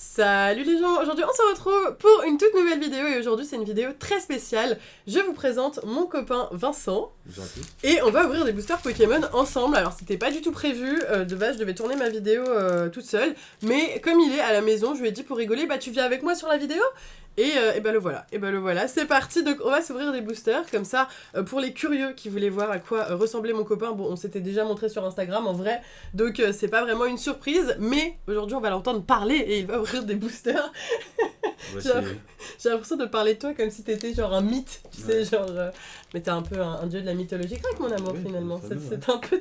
Salut les gens, aujourd'hui on se retrouve pour une toute nouvelle vidéo et aujourd'hui c'est une vidéo très spéciale. Je vous présente mon copain Vincent et on va ouvrir des boosters Pokémon ensemble. Alors c'était pas du tout prévu, de base je devais tourner ma vidéo toute seule, mais comme il est à la maison, je lui ai dit pour rigoler, bah tu viens avec moi sur la vidéo ? Et bah le voilà, c'est parti, donc on va s'ouvrir des boosters, comme ça, pour les curieux qui voulaient voir à quoi ressemblait mon copain, bon on s'était déjà montré sur Instagram en vrai, donc c'est pas vraiment une surprise, mais aujourd'hui on va l'entendre parler et il va ouvrir des boosters. J'ai l'impression de parler de toi comme si t'étais genre un mythe, tu sais, genre... mais t'es un peu un dieu de la mythologie grecque mon amour finalement, c'est un peu...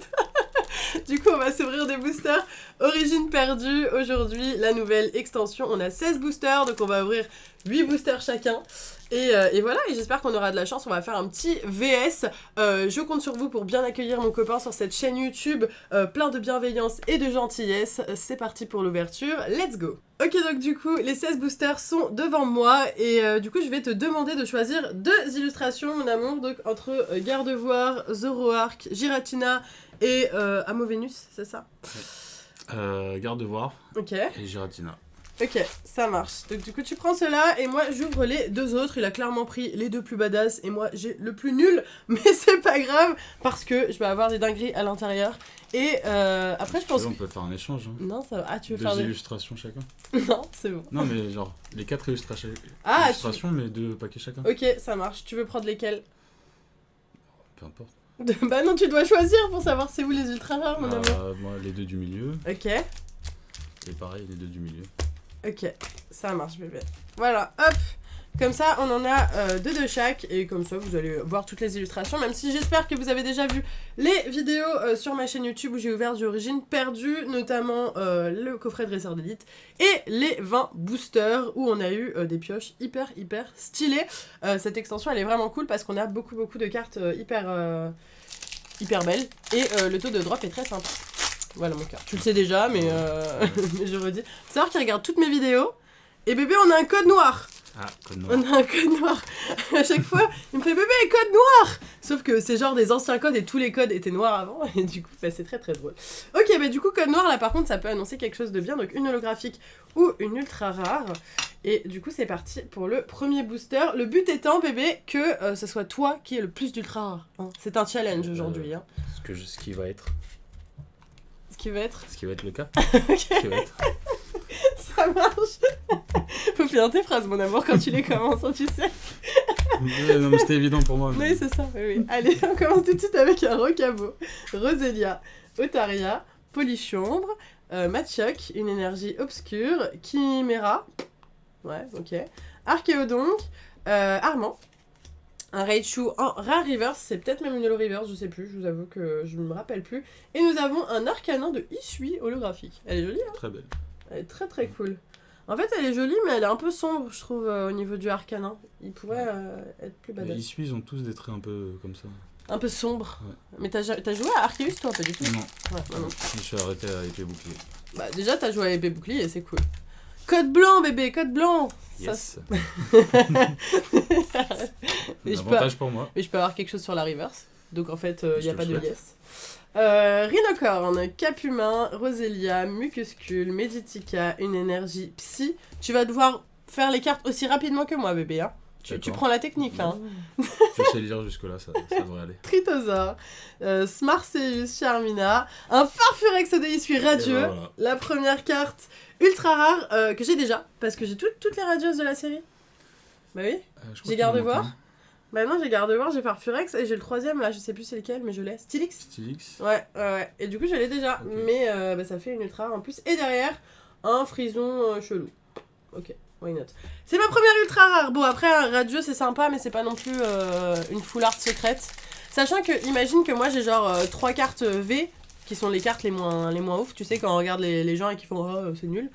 Du coup, on va s'ouvrir des boosters Origine perdue. Aujourd'hui, la nouvelle extension. On a 16 boosters, donc on va ouvrir 8 boosters chacun. Et voilà, et j'espère qu'on aura de la chance. On va faire un petit VS. Je compte sur vous pour bien accueillir mon copain sur cette chaîne YouTube. Plein de bienveillance et de gentillesse. C'est parti pour l'ouverture. Let's go! Ok, donc du coup, les 16 boosters sont devant moi. Et du coup, je vais te demander de choisir 2 illustrations, mon amour. Donc entre Gardevoir, Zoroark, Giratina et Amovenus, c'est ça? Gardevoir Ok. Et Giratina. Ok, ça marche. Donc du coup tu prends cela et moi j'ouvre les 2 autres. Il a clairement pris les 2 plus badass et moi j'ai le plus nul. Mais c'est pas grave parce que je vais avoir des dingueries à l'intérieur. Et après je pense on peut faire un échange. Hein. Non, ça va. Ah, tu veux 2 faire illustrations chacun? Non, c'est bon. Non mais genre les 4 illustrations, mais 2 paquets chacun. Ok, ça marche. Tu veux prendre lesquels? Peu importe. Bah non, tu dois choisir pour savoir c'est où les ultra rares, mon amour. Moi les 2 du milieu. Ok. Et pareil les 2 du milieu. Ok, ça marche bébé. Voilà, hop. Comme ça, on en a 2 de chaque, et comme ça, vous allez voir toutes les illustrations, même si j'espère que vous avez déjà vu les vidéos sur ma chaîne YouTube où j'ai ouvert du Origine perdue, notamment le coffret de dresseur d'élite, et les 20 boosters, où on a eu des pioches hyper stylées. Cette extension, elle est vraiment cool, parce qu'on a beaucoup de cartes hyper belles, et le taux de drop est très sympa. Voilà mon cœur. Tu le sais déjà, mais mais je redis. Faut savoir qu'il regarde toutes mes vidéos, et bébé, on a un code noir. Ah, code noir. On a un code noir. À chaque fois, il me fait bébé, code noir. Sauf que c'est genre des anciens codes et tous les codes étaient noirs avant. Et du coup, bah, c'est très drôle. Ok, bah du coup, code noir, là par contre, ça peut annoncer quelque chose de bien. Donc une holographique ou une ultra rare. Et du coup, c'est parti pour le premier booster. Le but étant, bébé, que ce soit toi qui ait le plus d'ultra rares. Hein. C'est un challenge aujourd'hui. Hein. Ce qui va être. Ce qui va être le cas. Ok. Ce qui va être. Ça marche. Faut finir tes phrases, mon amour, quand tu les commences, hein, tu sais. Non, mais c'était évident pour moi. Oui, c'est ça, oui. Allez, on commence tout de suite avec un Rocabo, Roselia, Otaria, Polychambre, Machoke, une énergie obscure, Chimera, ouais, ok, Archéodonc, Armand, un Raichu en Rare Reverse, c'est peut-être même une Holo Reverse, je sais plus, je vous avoue que je ne me rappelle plus. Et nous avons un Arcanin de Isui holographique. Elle est jolie, hein? Très belle. Elle est très cool. En fait, elle est jolie, mais elle est un peu sombre, je trouve, au niveau du Arcanin. Il pourrait être plus badass. Les Isui, ils ont tous des traits un peu comme ça. Un peu sombre. Ouais. Mais t'as joué à Arceus, toi, pas du tout? Non. Ouais, non. Je suis arrêté à épée bouclier. Bah, déjà, t'as joué à épée bouclier et c'est cool. Code blanc, bébé, code blanc! Yes. Mais Avantage pour moi. Mais je peux avoir quelque chose sur la reverse. Donc en fait, il n'y a pas de souhaite. yes. Rhinocorn, Capumain, Roselia, Mucuscule, Meditica, une énergie psy. Tu vas devoir faire les cartes aussi rapidement que moi, bébé. Hein. Tu prends la technique là. Hein. Je sais lire jusque-là, ça devrait aller. Tritosaur, Smarceus, Charmina, un Farfurex de Isui radieux. Voilà. La première carte ultra rare que j'ai déjà, parce que j'ai toutes les radieuses de la série. Bah oui, j'ai Gardevoir. Bah non, j'ai Gardevoir, j'ai Farfurex et j'ai le 3ème là, je sais plus c'est lequel, mais je l'ai. Stylix. Ouais. Et du coup, je l'ai déjà, okay. Mais bah, ça fait une ultra rare en plus. Et derrière, un frison chelou. Ok. Why not? C'est ma première ultra rare. Bon, après, un radieux, c'est sympa, mais c'est pas non plus une full art secrète. Sachant que, imagine que moi, j'ai genre 3 cartes V, qui sont les cartes les moins ouf. Tu sais, quand on regarde les gens et qu'ils font « Oh, c'est nul ».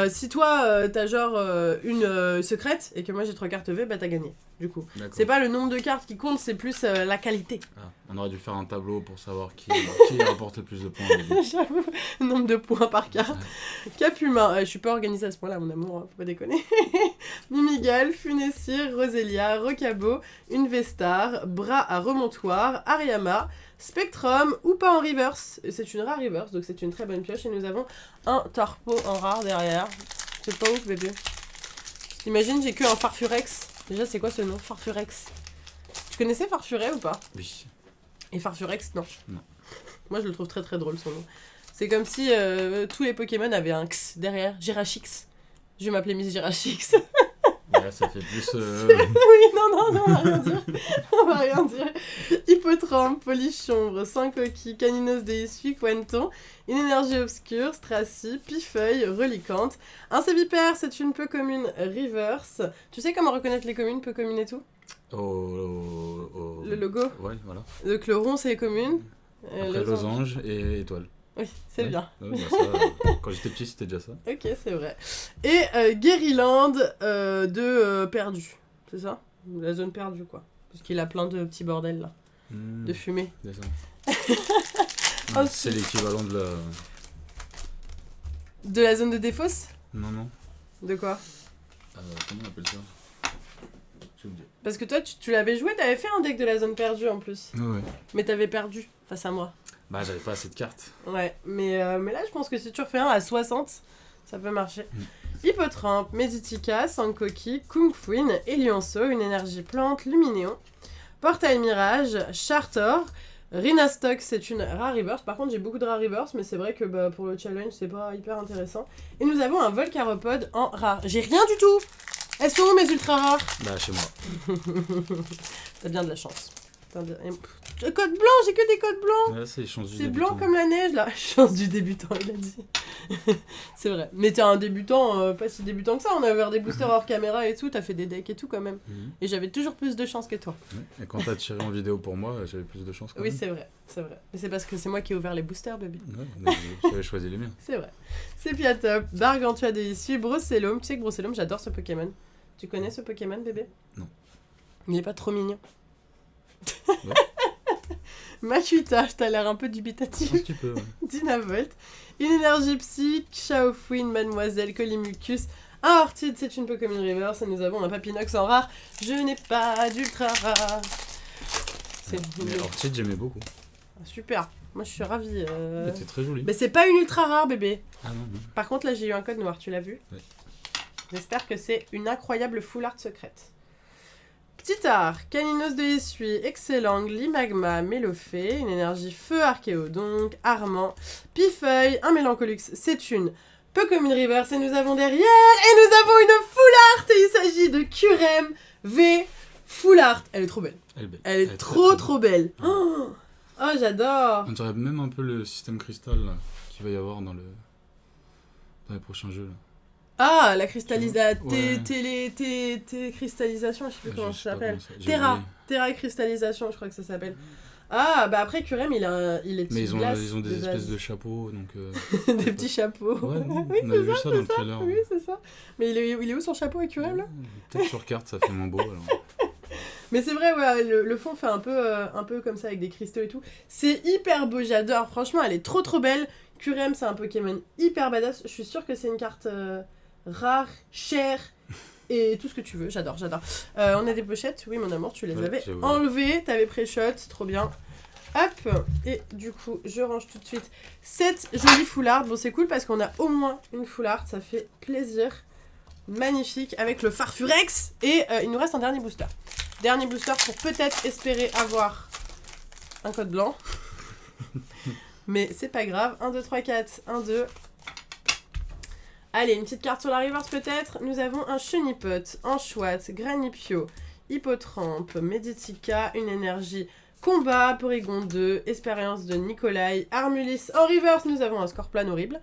Si toi, t'as genre une secrète, et que moi, j'ai 3 cartes V, bah t'as gagné, du coup. C'est pas le nombre de cartes qui compte, c'est plus la qualité. Ah, on aurait dû faire un tableau pour savoir qui rapporte le plus de points. J'avoue, le nombre de points par carte. Capumain, je suis pas organisée à ce point-là, mon amour, hein, faut pas déconner. Mimigal, Funessir, Roselia, Rocabo, une Vestar, Bras à remontoir, Ariama, Spectrum ou pas en reverse. C'est une rare reverse, donc c'est une très bonne pioche. Et nous avons un Tarpo en rare derrière. C'est pas ouf, bébé. T'imagines, j'ai que un Farfurex. Déjà, c'est quoi ce nom, Farfurex? Tu connaissais Farfuret ou pas? Oui. Et Farfurex, non. Non. Moi, je le trouve très très drôle, son nom. C'est comme si tous les Pokémon avaient un X derrière. Girachix. Je vais m'appeler Miss Girachix. Ouais, ça fait plus... Oui, non, on va rien dire. On va rien dire. Hippotrampe, Polichombre, Saint-Coquille, Caninos Deisui, Quenton, une énergie obscure, Stracy, Pifeuille, Relicante. Un Sévipère, c'est une peu commune reverse. Tu sais comment reconnaître les communes, peu communes et tout? Le logo. Ouais, voilà. Donc le rond, c'est les communes. Après, losange et étoile. Oui, c'est bien. Ouais, bah ça, quand j'étais petit, c'était déjà ça. Ok, c'est vrai. Et Guériland de Perdu, c'est ça? La zone perdue, quoi. Parce qu'il a plein de petits bordels, là. De fumée. C'est ça. Ouais, c'est l'équivalent de la... De la zone de défausse? Non. De quoi? Comment on appelle ça? J'ai oublié. Parce que toi, tu l'avais joué, t'avais fait un deck de la zone perdue, en plus. Ouais. Mais t'avais perdu, face à moi. Bah, j'avais pas assez de cartes. Ouais, mais là, je pense que si tu refais un à 60, ça peut marcher. Hippotrampe, Meditica, Saint-Coquille, Kung Fuin, Elionceau, une énergie plante, Luminéon, Portail Mirage, Chartor, Rhinastock, c'est une rare reverse. Par contre, j'ai beaucoup de rare reverse, mais c'est vrai que pour le challenge, c'est pas hyper intéressant. Et nous avons un Volcaropode en rare. J'ai rien du tout! Elles sont où mes ultra rares? Bah, chez moi. T'as bien de la chance. Code blanc, j'ai que des codes blancs. Ouais, c'est chance du C'est débutant. blanc comme la neige là. Chance du débutant, il a dit. C'est vrai. Mais t'es un débutant, pas si débutant que ça. On a ouvert des boosters hors caméra et tout. T'as fait des decks et tout quand même. Et j'avais toujours plus de chance que toi. Ouais. Et quand t'as tiré en vidéo pour moi, j'avais plus de chance. Quand Oui, même. c'est vrai. Mais c'est parce que c'est moi qui ai ouvert les boosters, baby. Ouais, j'avais choisi les miens. C'est vrai. C'est Piatop, Gargantua Deisui, Brocellum. Tu sais que Brocellum, j'adore ce Pokémon. Tu connais ce Pokémon, bébé? Non. Il est pas trop mignon. Ouais. Machuita, t'as l'air un peu dubitatif. Un petit peu, ouais. Dynavolt, une énergie psy, Xiaofouine, Mademoiselle, Colimucus, un Ortide, c'est une peu comme une reverse, et nous avons un Papinox en rare. Je n'ai pas d'ultra rare. C'est Mais Orchid, j'aimais beaucoup. super, moi je suis ravie. Elle était très jolie. Mais c'est pas une ultra rare, bébé. Ah non. Par contre, là j'ai eu un code noir, tu l'as vu? Oui. J'espère que c'est une incroyable full art secrète. Petit art, Caninos Deisui, Excellent, Glimagma, Mélofée, une énergie feu Archéodonc, Armand, Pifeuille, un Mélancolux, c'est une peu comme une reverse, et nous avons derrière, et nous avons une full art, et il s'agit de Curem V full art. Elle est trop belle. Elle est trop belle. Oh, j'adore. On dirait même un peu le système cristal là, qu'il va y avoir dans les prochains jeux. Là. Ah, la cristallisation, Ouais. cristallisation, je sais plus comment ça s'appelle. Terra Terra-cristallisation, je crois que ça s'appelle. Ah, bah après, Curem, il est Mais de glace, ils ont des de espèces base. de chapeaux, donc... Des petits chapeaux. Ouais, oui, on avait vu ça dans le trailer. Oui, c'est ça. Mais il est où son chapeau avec Curem, là? Peut-être sur carte, ça fait moins beau, alors. Mais c'est vrai, ouais, le fond fait un peu comme ça, avec des cristaux et tout. C'est hyper beau, j'adore. Franchement, elle est trop belle. Curem, c'est un Pokémon hyper badass. Je suis sûre que c'est une carte rare, chère, et tout ce que tu veux. J'adore. On a des pochettes. Oui, mon amour, tu les avais enlevées. T'avais pré-shot, trop bien. Hop, et du coup, je range tout de suite cette jolie foulard. Bon, c'est cool parce qu'on a au moins une foulard, ça fait plaisir. Magnifique, avec le Farfurex. Et il nous reste un dernier booster. Dernier booster pour peut-être espérer avoir un code blanc. Mais c'est pas grave. 1, 2, 3, 4. 1, 2. Allez, une petite carte sur la reverse peut-être. Nous avons un Chenipote, Anchoite, Granipio, Hippotrampe, Meditica, une énergie combat, Porygon 2, expérience de Nikolai, Armulis. En reverse, nous avons un Scorpion horrible.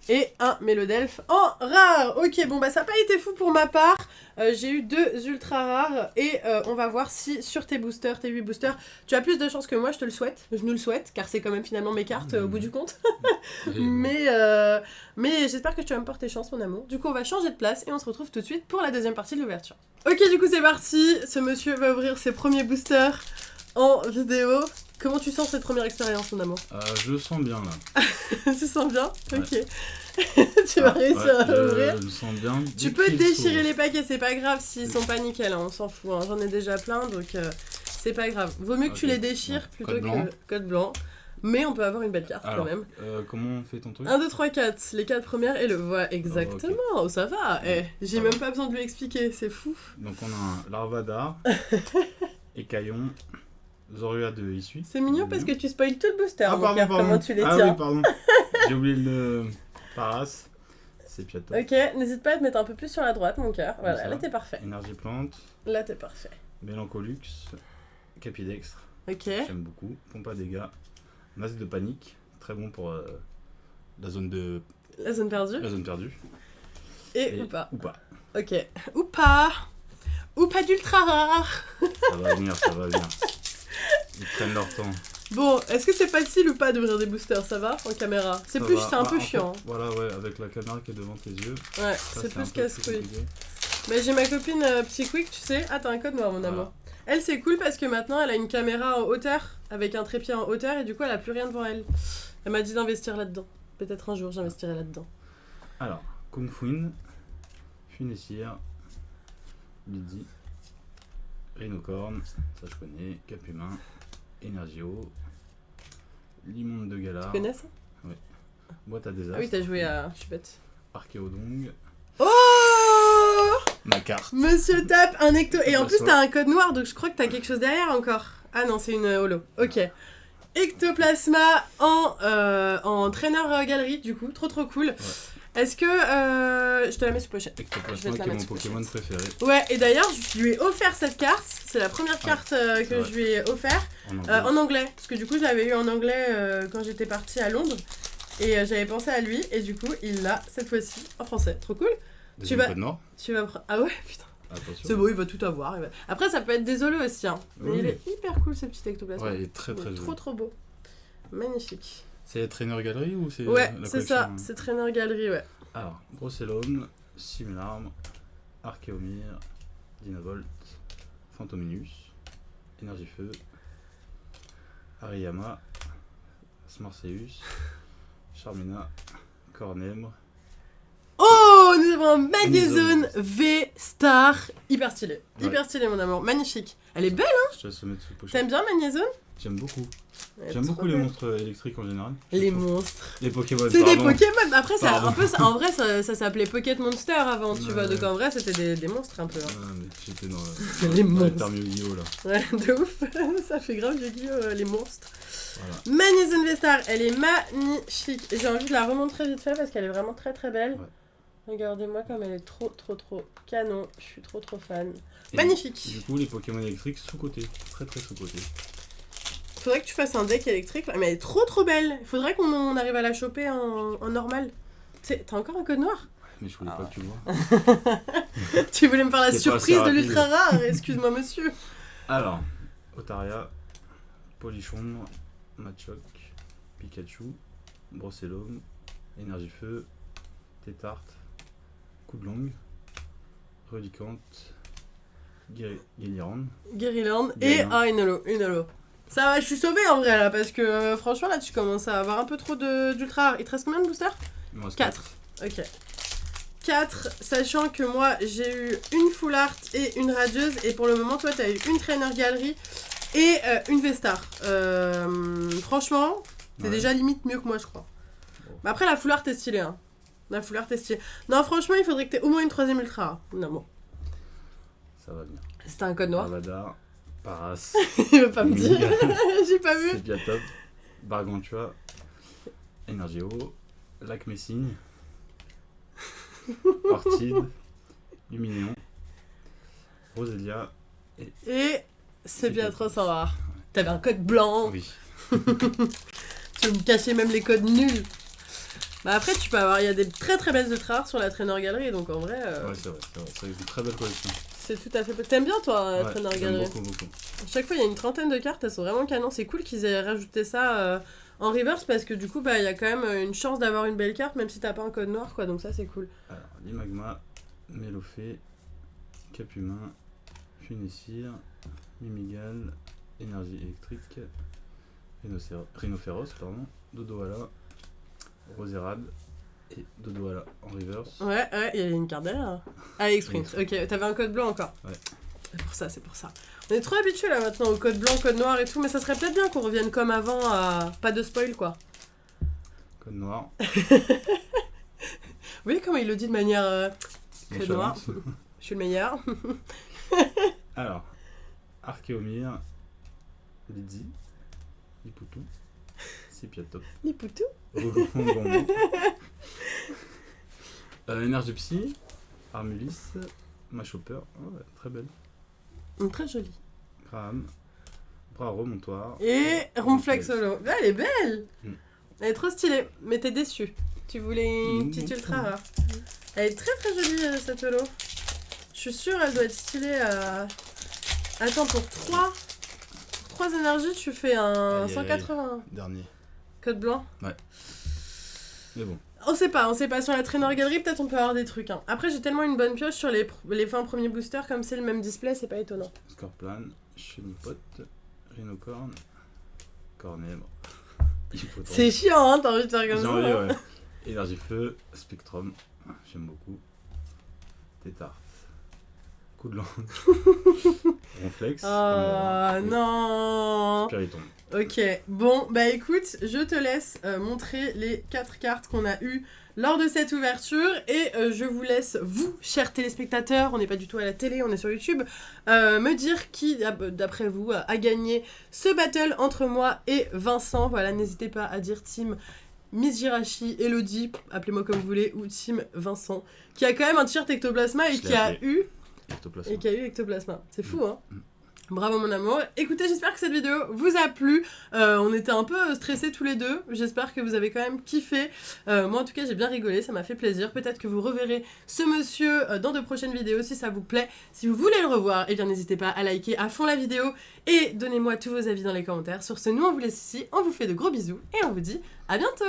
Et un Mélodelphe en rare. Ok, bon bah ça n'a pas été fou pour ma part. J'ai eu 2 ultra rares. Et on va voir si sur tes boosters, tes 8 boosters, tu as plus de chance que moi, je te le souhaite. Je nous le souhaite, car c'est quand même finalement mes cartes au bout du compte. Mais j'espère que tu vas me porter chance, mon amour. Du coup, on va changer de place et on se retrouve tout de suite pour la deuxième partie de l'ouverture. Ok, du coup c'est parti. Ce monsieur va ouvrir ses premiers boosters en vidéo. Comment tu sens cette première expérience, mon amour? Je le sens bien là. Tu sens bien? Ouais. Ok. Tu vas réussir à l'ouvrir. Je le sens bien. Tu peux déchirer les paquets, c'est pas grave s'ils sont pas nickel, hein, on s'en fout. J'en ai déjà plein, donc c'est pas grave. Vaut mieux que tu les déchires plutôt Code blanc. que code blanc. Mais on peut avoir une belle carte Alors, quand même. comment on fait ton truc? 1, 2, 3, 4, les 4 premières et le voilà, exactement, okay. Ça va. J'ai même pas besoin de lui expliquer, c'est fou. Donc on a un Larvada, Écaillon, Zorua de Issui. C'est mignon parce que tu spoil tout le booster, pardon. comment tu les tiens. Ah oui, pardon. J'ai oublié le Paras, c'est Piato. Ok, n'hésite pas à te mettre un peu plus sur la droite, mon cœur. Voilà, là t'es parfait. Énergie Plante. Là t'es parfait. Mélancolux, Capidextre. Ok. J'aime beaucoup. Pompe à dégâts. Masque de panique. Très bon pour la zone perdue. La zone perdue. Et ou pas. Ou pas. Ok. Ou pas. Ou pas d'ultra rare. Ça va venir. Ils prennent leur temps. Bon, est-ce que c'est facile ou pas d'ouvrir des boosters? Ça va en caméra? C'est un peu chiant. Fait, voilà, ouais, avec la caméra qui est devant tes yeux. Ouais, c'est plus casse-couille. Mais j'ai ma copine Psyquick, tu sais. Ah, t'as un code noir, mon amour. Elle, c'est cool parce que maintenant, elle a une caméra en hauteur, avec un trépied en hauteur, et du coup, elle a plus rien devant elle. Elle m'a dit d'investir là-dedans. Peut-être un jour, j'investirai là-dedans. Alors, Kung Fuin, Funessir, Lydie, Rhinocorne, ça je connais, Cap Humain, Energio, Limonde de Galar. Tu connais ça? Oui. Boîte à désastre. Ah oui, t'as joué à... Je suis bête. Archéodong. Oh! Ma carte. Monsieur tape un ecto. Et en plus, t'as un code noir, donc je crois que t'as quelque chose derrière encore. Ah non, c'est une holo. Ok. Ectoplasma en traîneur galerie, du coup. Trop cool. Ouais. Est-ce que... je te la mets sous pochette. Ectoplasma qui est mon Pokémon préféré. Ouais, et d'ailleurs, je lui ai offert cette carte. C'est la première carte que je lui ai offert. En anglais. Parce que du coup, je l'avais eu en anglais quand j'étais partie à Londres. Et j'avais pensé à lui. Et du coup, il l'a cette fois-ci en français. Trop cool. Tu vas ah ouais, putain. C'est beau, il va tout avoir. Après, ça peut être désolé aussi. Hein. Mais il est hyper cool ce petit ectoplasme. Ouais, il est très joli. Trop beau. Magnifique. C'est Trainer Galerie ou c'est ouais, c'est ça. C'est Trainer Galerie, ouais. Alors, Brocellum, Simularme, Archéomir, Dynavolt, Phantominus, Énergie Feu, Ariyama, Smarseus, Charmina, Cornembre. Oh, nous avons un Magnezone V-Star. Hyper stylé. Hyper stylé, mon amour. Magnifique. Elle est belle, hein? Je te laisse mettre sous pochette. T'aimes bien Magnezone? J'aime beaucoup. J'aime beaucoup les monstres électriques en général. Les monstres. Les Pokémon. C'est des Pokémon. Après, ça, un peu, en vrai, ça s'appelait Pocket Monster avant, tu vois. Donc en vrai, c'était des monstres un peu. Hein. Ouais, mais j'étais dans les monstres. Les termes Yu-Gi-Oh là. Ouais, de ouf. Ça fait grave Yu-Gi-Oh les monstres. Voilà. Magnezone V-Star, elle est magnifique. J'ai envie de la remontrer vite fait parce qu'elle est vraiment très très belle. Ouais. Regardez-moi comme elle est trop canon. Je suis trop fan. Et magnifique. Du coup, les Pokémon électriques sous-côté. Très sous-côté. Faudrait que tu fasses un deck électrique, mais elle est trop belle. Il faudrait qu'on arrive à la choper en normal. T'as encore un code noir? Ouais, mais je voulais pas que tu vois. Tu voulais me faire la surprise de l'ultra rare, excuse-moi monsieur. Alors, Otaria, Polichon, Machoc, Pikachu, Brocellum, Énergie Feu, Tétarte, Coup de Longue, Redicante, Guéliran et une holo. Ça va, je suis sauvée en vrai là, parce que franchement là tu commences à avoir un peu trop d'ultra rare. Il te reste combien de boosters? 4. Ok. 4, sachant que moi j'ai eu une full art et une radieuse, et pour le moment toi t'as eu une trainer galerie et une V-Star. Franchement, c'est déjà limite mieux que moi je crois. Bon. Mais après la full art est stylée hein. La full art est stylée. Non franchement il faudrait que t'aies au moins une 3ème ultra rare. Non bon. Ça va bien. C'était un code noir. Avada, Paras. Il veut pas me dire. J'ai pas vu. C'est bien top. Gargantua, Energio, Lac Messine, Orchid, Luminéon, Roselia et c'est bien trop sans rare. T'avais un code blanc. Oui. Tu me cachais même les codes nuls. Bah après tu peux avoir, il y a des très belles ultra rares sur la Trainer Galerie, donc en vrai... Ouais c'est vrai, c'est une très belle collection. C'est tout à fait... T'aimes bien toi, ouais, Trainer Galerie? Beaucoup. À chaque fois il y a une 30aine de cartes, elles sont vraiment canon. C'est cool qu'ils aient rajouté ça en reverse, parce que du coup bah il y a quand même une chance d'avoir une belle carte, même si t'as pas un code noir quoi, donc ça c'est cool. Alors, Limagma, Mélofée, Cap Humain, Funessir, Mimigal, Énergie électrique, Rhinophéros, pardon, Dodoala, Roserade et Dodoala en reverse. Ouais, il y a une carte derrière. Ah, X-Print, ok, t'avais un code blanc encore. Ouais. C'est pour ça. On est trop habitués là maintenant au code blanc, code noir et tout, mais ça serait peut-être bien qu'on revienne comme avant à pas de spoil quoi. Code noir. Vous voyez comment il le dit de manière code noir. Je suis le meilleur. Alors, Archéomir, Lydie, Lipoutou, Sipiatop, Lipoutou, Rougon, Énergie Psy, Armulis, Machopper, oh, ouais, très belle. Très jolie. Graham, Bras remontoir. Et Ronflex Solo. Ah, elle est belle. Elle est trop stylée, mais t'es déçue. Tu voulais une petite ultra rare. Elle est très très jolie cette holo. Je suis sûre elle doit être stylée à... Attends, pour 3 énergies, tu fais un 180. Dernier. Code blanc. Ouais. Mais bon. On sait pas sur la Trainer Gallery, peut-être on peut avoir des trucs. Hein. Après, j'ai tellement une bonne pioche sur les 20 premiers boosters, comme c'est le même display, c'est pas étonnant. Scorplan, Chenipote, Rhinocorn, Cornèbre. C'est chiant, hein, t'as envie de faire comme ça. Envie, ouais. Énergie Feu, Spectrum, j'aime beaucoup. Tétart, Coup de langue, Ronflex. Oh non. Spiritomb. Ok, bon, bah écoute, je te laisse montrer les 4 cartes qu'on a eues lors de cette ouverture et je vous laisse, vous, chers téléspectateurs, on n'est pas du tout à la télé, on est sur YouTube, me dire qui, d'après vous, a gagné ce battle entre moi et Vincent. Voilà, n'hésitez pas à dire team Miss Jirachi, Elodie, appelez-moi comme vous voulez, ou team Vincent, qui a quand même un t-shirt Ectoplasma et qui a eu Ectoplasma. C'est fou, hein. Bravo mon amour. Écoutez, j'espère que cette vidéo vous a plu. On était un peu stressés tous les deux. J'espère que vous avez quand même kiffé. Moi en tout cas j'ai bien rigolé, ça m'a fait plaisir. Peut-être que vous reverrez ce monsieur dans de prochaines vidéos si ça vous plaît. Si vous voulez le revoir, eh bien n'hésitez pas à liker à fond la vidéo et donnez-moi tous vos avis dans les commentaires. Sur ce, nous on vous laisse ici, on vous fait de gros bisous et on vous dit à bientôt.